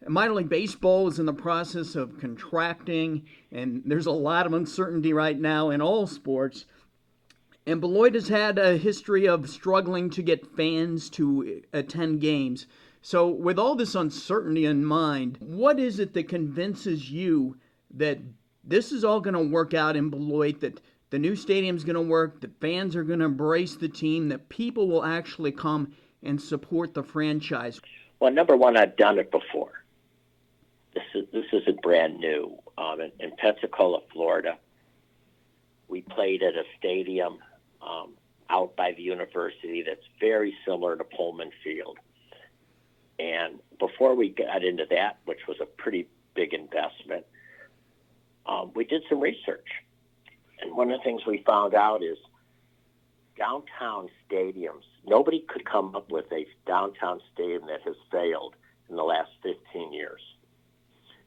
Minor League Baseball is in the process of contracting, and there's a lot of uncertainty right now in all sports. And Beloit has had a history of struggling to get fans to attend games. So, with all this uncertainty in mind, what is it that convinces you that this is all going to work out in Beloit, that the new stadium's going to work, that fans are going to embrace the team, that people will actually come and support the franchise? Well, number one, I've done it before. This isn't brand new. In Pensacola, Florida, we played at a stadium out by the university that's very similar to Pullman Field. And before we got into that, which was a pretty big investment, we did some research. And one of the things we found out is downtown stadiums, nobody could come up with a downtown stadium that has failed in the last 15 years.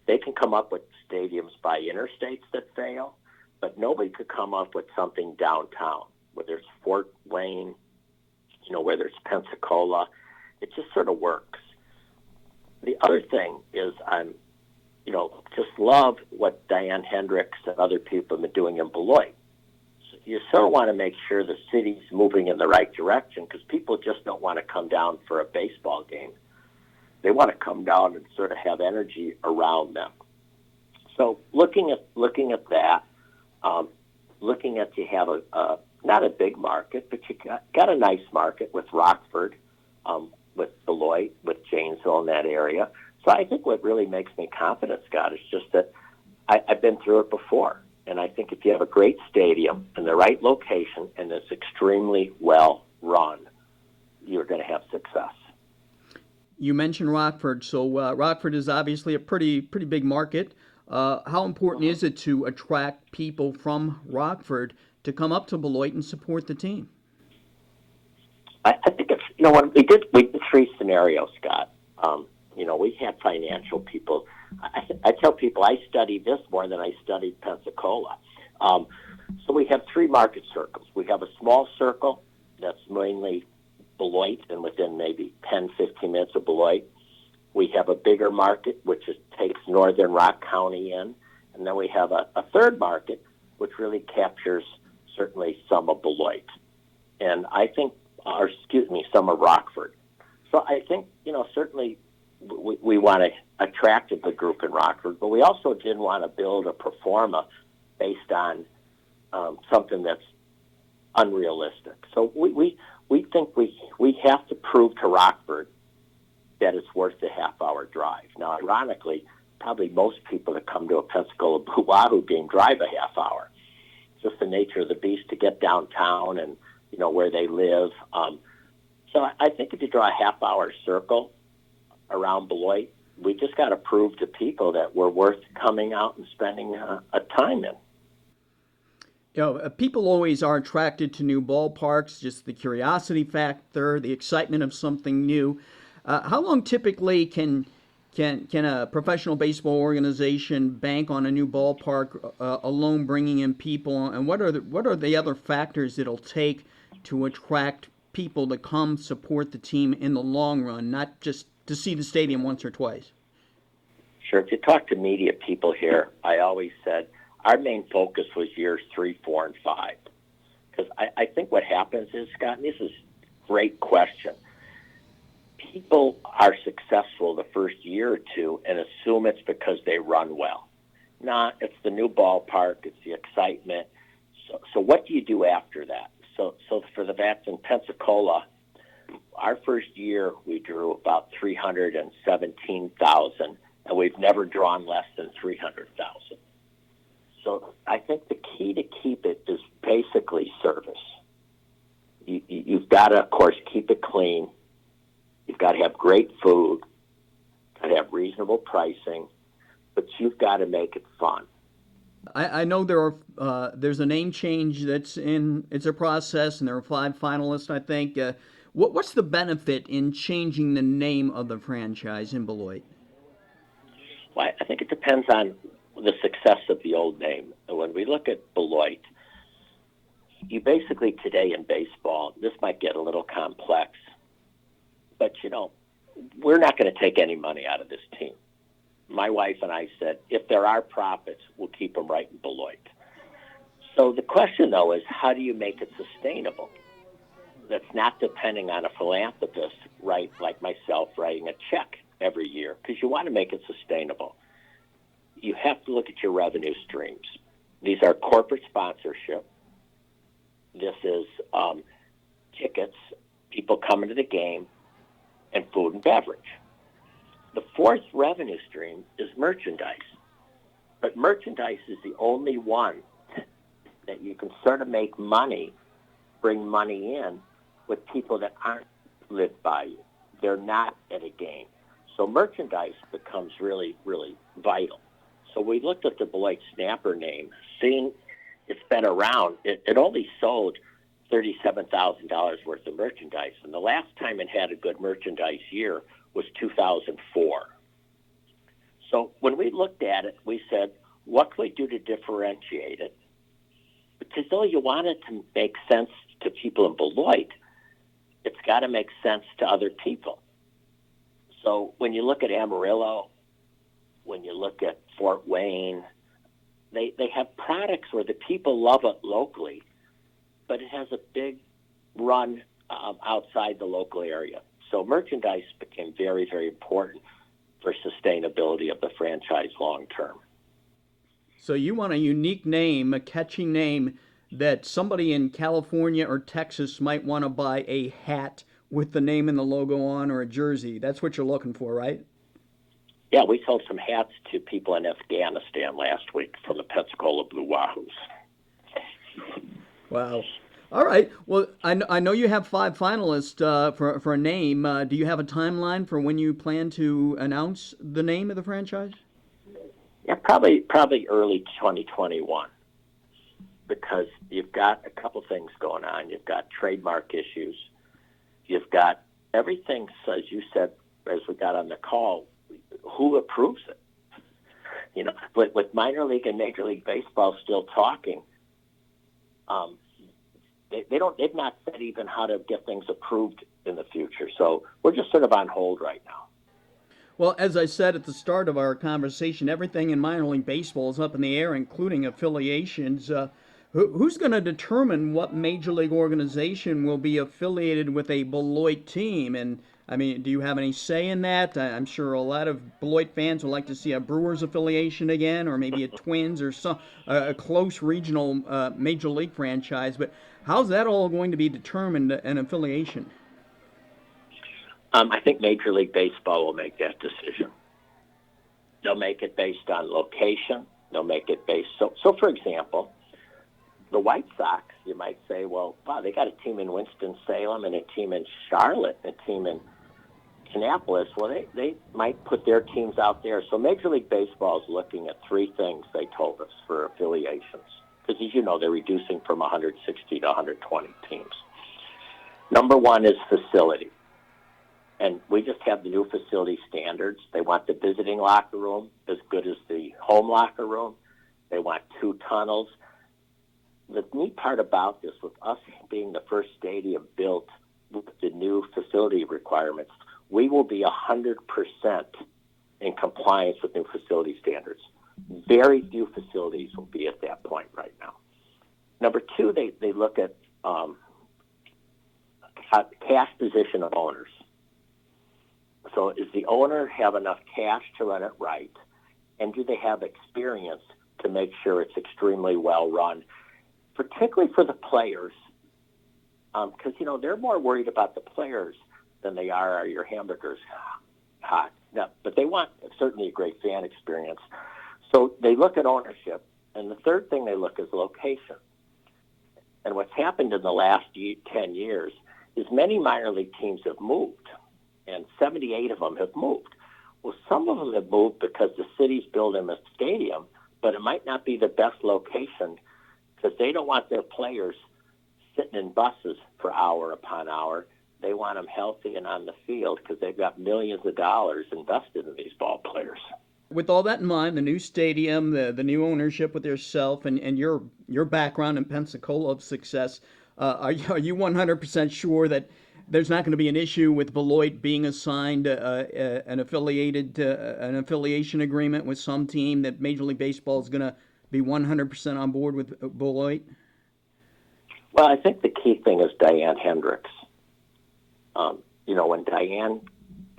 They can come up with stadiums by interstates that fail, but nobody could come up with something downtown, whether it's Fort Wayne, whether it's Pensacola. It just sort of works. The other thing is just love what Diane Hendricks and other people have been doing in Beloit. So you sort of want to make sure the city's moving in the right direction, because people just don't want to come down for a baseball game. They want to come down and sort of have energy around them. So looking at that, looking at you have a not a big market, but you got a nice market with Rockford, with Beloit, with Janesville in that area. So I think what really makes me confident, Scott, is just that I've been through it before. And I think if you have a great stadium in the right location and it's extremely well run, you're going to have success. You mentioned Rockford, so Rockford is obviously a pretty big market. How important is it to attract people from Rockford to come up to Beloit and support the team? I think it's, when we did three scenarios, Scott. We had financial people. I tell people I studied this more than I studied Pensacola. So we have three market circles. We have a small circle that's mainly Beloit and within maybe 10, 15 minutes of Beloit. We have a bigger market, which takes northern Rock County in. And then we have a third market, which really captures certainly some of Beloit. And I think, some of Rockford. So I think, certainly we want to attract the group in Rockford, but we also didn't want to build a pro forma based on something that's unrealistic. So we think we have to prove to Rockford that it's worth the half-hour drive. Now, ironically, probably most people that come to a Pensacola Wahoo game drive a half hour. It's just the nature of the beast to get downtown and, where they live. So I think if you draw a half-hour circle around Beloit, we just got to prove to people that we're worth coming out and spending a time in. People always are attracted to new ballparks, just the curiosity factor, the excitement of something new. How long typically can a professional baseball organization bank on a new ballpark alone, bringing in people? And what are the other factors it'll take to attract people to come support the team in the long run, not just to see the stadium once or twice? Sure. If you talk to media people here, I always said our main focus was years 3, 4, and 5. Because I think what happens is, Scott, and this is a great question, people are successful the first year or two and assume it's because they run well. Nah, it's the new ballpark, it's the excitement. So what do you do after that? So for the Vats in Pensacola, our first year we drew about 317,000, and we've never drawn less than 300,000. So I think the key to keep it is basically service. You've got to, of course, keep it clean. You've got to have great food, got to have reasonable pricing, but you've got to make it fun. I know there's a name change it's a process, and there are 5 finalists, I think. What's the benefit in changing the name of the franchise in Beloit? Well, I think it depends on the success of the old name. When we look at Beloit, you basically today in baseball, this might get a little complex, but we're not going to take any money out of this team. my wife and I said, if there are profits, we'll keep them right in Beloit. So the question, though, is how do you make it sustainable? That's not depending on a philanthropist, right, like myself, writing a check every year, because you want to make it sustainable. You have to look at your revenue streams. These are corporate sponsorship. This is tickets, people coming to the game, and food and beverage. The fourth revenue stream is merchandise. But merchandise is the only one that you can sort of make money, bring money in with people that aren't lived by you. They're not at a game. So merchandise becomes really, really vital. So we looked at the Beloit Snapper name, seeing it's been around. It only sold $37,000 worth of merchandise. And the last time it had a good merchandise year was 2004. So when we looked at it, we said, what can we do to differentiate it? Because though you want it to make sense to people in Beloit, it's got to make sense to other people. So when you look at Amarillo, when you look at Fort Wayne, they have products where the people love it locally, but it has a big run outside the local area. So merchandise became very, very important for sustainability of the franchise long term. So you want a unique name, a catchy name that somebody in California or Texas might want to buy a hat with the name and the logo on, or a jersey. That's what you're looking for, right? Yeah, we sold some hats to people in Afghanistan last week from the Pensacola Blue Wahoos. Wow. All right. Well, I know you have 5 finalists for a name. Do you have a timeline for when you plan to announce the name of the franchise? Yeah, probably early 2021, because you've got a couple things going on. You've got trademark issues. You've got everything, as you said, as we got on the call, who approves it? You know, with minor league and Major League Baseball still talking, they've not said even how to get things approved in the future. So we're just sort of on hold right now. Well, as I said at the start of our conversation, everything in minor league baseball is up in the air, including affiliations. Who's going to determine what major league organization will be affiliated with a Beloit team? And I mean, do you have any say in that? I'm sure a lot of Beloit fans would like to see a Brewers affiliation again, or maybe a Twins, or a close regional major league franchise. But how's that all going to be determined, an affiliation? I think Major League Baseball will make that decision. They'll make it based on location. They'll make it based. So for example, the White Sox, you might say, well, wow, they got a team in Winston-Salem and a team in Charlotte, and a team in Kannapolis. Well, they might put their teams out there. So Major League Baseball is looking at 3 things, they told us, for affiliations. Because, as you know, they're reducing from 160 to 120 teams. Number 1 is facility. And we just have the new facility standards. They want the visiting locker room as good as the home locker room. They want 2 tunnels. The neat part about this, with us being the first stadium built with the new facility requirements, we will be 100% in compliance with new facility standards. Very few facilities will be at that point right now. Number 2, they look at cash position of owners. So does the owner have enough cash to run it right? And do they have experience to make sure it's extremely well run, particularly for the players? Because, you know, they're more worried about the players than they are your hamburgers hot. Now, but they want certainly a great fan experience. So they look at ownership. And the third thing they look is location. And what's happened in the last 10 years is many minor league teams have moved. And 78 of them have moved. Well, some of them have moved because the city's building a stadium, but it might not be the best location because they don't want their players sitting in buses for hour upon hour. They want them healthy and on the field because they've got millions of dollars invested in these ball players. With all that in mind, the new stadium, the new ownership with yourself, and your background in Pensacola of success, are you 100% sure that there's not going to be an issue with Beloit being assigned an affiliation agreement with some team, that Major League Baseball is going to be 100% on board with Beloit? Well, I think the key thing is Diane Hendricks. When Diane,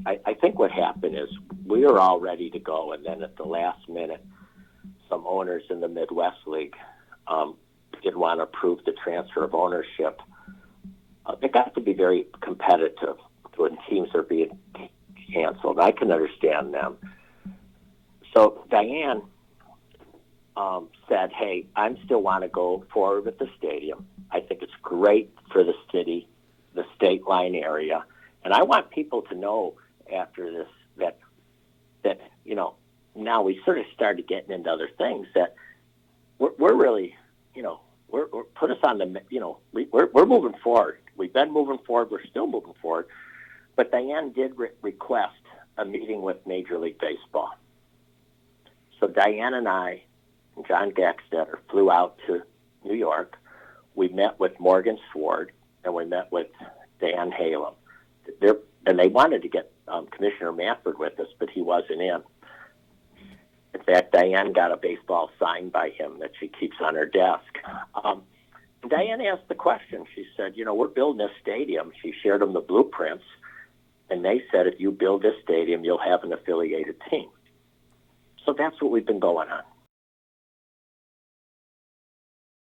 I think what happened is we were all ready to go, and then at the last minute, some owners in the Midwest League didn't want to approve the transfer of ownership. It got to be very competitive when teams are being canceled. I can understand them. So Diane said, hey, I still want to go forward with the stadium. I think it's great for the city, the state line area. And I want people to know after this that now we sort of started getting into other things, that we're really, we're put us on the, we're moving forward. We've been moving forward. We're still moving forward. But Diane did request a meeting with Major League Baseball. So Diane and I, and John Gackstetter, flew out to New York. We met with Morgan Sward, and we met with Dan Halem. And they wanted to get Commissioner Manfred with us, but he wasn't in. In fact, Diane got a baseball signed by him that she keeps on her desk. Diane asked the question. She said, we're building this stadium. She shared them the blueprints, and they said, if you build this stadium, you'll have an affiliated team. So that's what we've been going on.